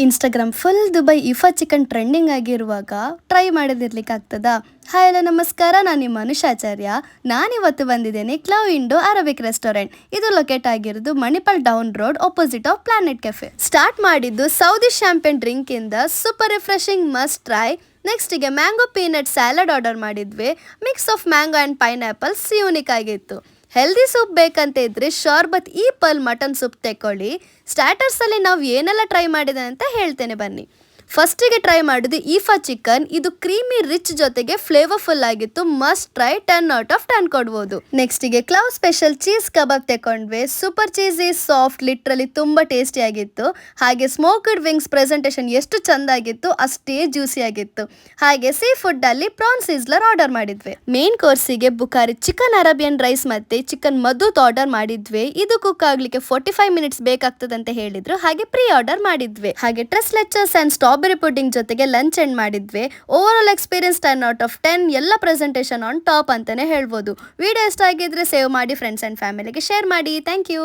Instagram full Dubai ಇಫಾ chicken trending ಆಗಿರುವಾಗ try ಮಾಡದಿರ್ಲಿಕ್ಕೆ ಆಗ್ತದಾ? Hi hello ನಮಸ್ಕಾರ, ನಾನು ನಿಮ್ಮ ಅನುಷಾಚಾರ್ಯ. ನಾನಿವತ್ತು ಬಂದಿದ್ದೇನೆ ಕ್ಲವ್ ಇಂಡೋ ಅರಬಿಕ್ ರೆಸ್ಟೋರೆಂಟ್. ಇದು ಲೊಕೇಟ್ ಆಗಿರೋದು Manipal down road opposite of planet cafe. Start ಮಾಡಿದ್ದು ಸೌದಿ ಶಾಂಪೇನ್ ಡ್ರಿಂಕ್ ಇಂದ super refreshing must try. ನೆಕ್ಸ್ಟಿಗೆ mango peanut salad order ಮಾಡಿದ್ವಿ. Mix of mango and ಪೈನಾಪಲ್ಸ್ unique ಆಗಿತ್ತು. ಹೆಲ್ದಿ ಸೂಪ್ ಬೇಕಂತ ಇದ್ರೆ ಶಾರ್ಬತ್ ಈ ಪಲ್ ಮಟನ್ ಸೂಪ್ ತೆಕ್ಕೊಳ್ಳಿ. ಸ್ಟಾರ್ಟರ್ಸಲ್ಲಿ ನಾವು ಏನೆಲ್ಲ ಟ್ರೈ ಮಾಡಿದೆ ಅಂತ ಹೇಳ್ತೇನೆ ಬನ್ನಿ. ಫಸ್ಟಿಗೆ ಟ್ರೈ ಮಾಡಿದ್ದು ಈಫಾ ಚಿಕನ್. ಇದು ಕ್ರೀಮಿ ರಿಚ್ ಜೊತೆಗೆ ಫ್ಲೇವರ್ಫುಲ್ ಆಗಿತ್ತು. ಮಸ್ಟ್ ಟ್ರೈ, 10/10 ಕೊಡ್ಬೋದು. ನೆಕ್ಸ್ಟಿಗೆ ಕ್ಲವ್ ಸ್ಪೆಷಲ್ ಚೀಸ್ ಕಬಾಬ್ ತೆಕೊಂಡ್ವಿ. ಸೂಪರ್ ಚೀಸಿ, ಸಾಫ್ಟ್, ಲಿಟ್ರಲಿ ತುಂಬ ಟೇಸ್ಟಿ ಆಗಿತ್ತು. ಹಾಗೆ ಸ್ಮೋಕ್ಡ್ ವಿಂಗ್ಸ್ ಪ್ರೆಸೆಂಟೇಷನ್ ಎಷ್ಟು ಚೆಂದ ಆಗಿತ್ತು, ಅಷ್ಟೇ ಜ್ಯೂಸಿ ಆಗಿತ್ತು. ಹಾಗೆ ಸೀ ಫುಡ್ ಅಲ್ಲಿ ಪ್ರಾನ್ ಸಿಸ್ಲರ್ ಆರ್ಡರ್ ಮಾಡಿದ್ವಿ. ಮೇನ್ ಕೋರ್ಸಿಗೆ ಬುಖಾರಿ ಚಿಕನ್ ಅರೇಬಿಯನ್ ರೈಸ್ ಮತ್ತೆ ಚಿಕನ್ ಮದ್ದೂತ್ ಆರ್ಡರ್ ಮಾಡಿದ್ವಿ. ಇದು ಕುಕ್ ಆಗ್ಲಿಕ್ಕೆ 45 ಮಿನಿಟ್ಸ್ ಬೇಕಾಗ್ತದೆ ಅಂತ ಹೇಳಿದ್ರು. ಹಾಗೆ ಪ್ರೀ ಆರ್ಡರ್ ಮಾಡಿದ್ವಿ. ಹಾಗೆ ಟ್ರೆಸ್ ಲೆಚರ್ಸ್ ಅಂಡ್ ಸ್ಟ್ರಾಬೆರಿ ಪುಡಿಂಗ್ ಜೊತೆಗೆ ಲಂಚ್ ಎಂಡ್ ಮಾಡಿದ್ವಿ. Over all experience 10/10. ಎಲ್ಲ ಪ್ರೆಸೆಂಟೇಷನ್ ಆನ್ ಟಾಪ್ ಅಂತಾನೆ ಹೇಳ್ಬೋದು. ವಿಡಿಯೋ ಇಷ್ಟ ಆಗಿದ್ರೆ ಸೇವ್ ಮಾಡಿ, ಫ್ರೆಂಡ್ಸ್ ಅಂಡ್ ಫ್ಯಾಮಿಲಿಗೆ ಶೇರ್ ಮಾಡಿ. Thank you.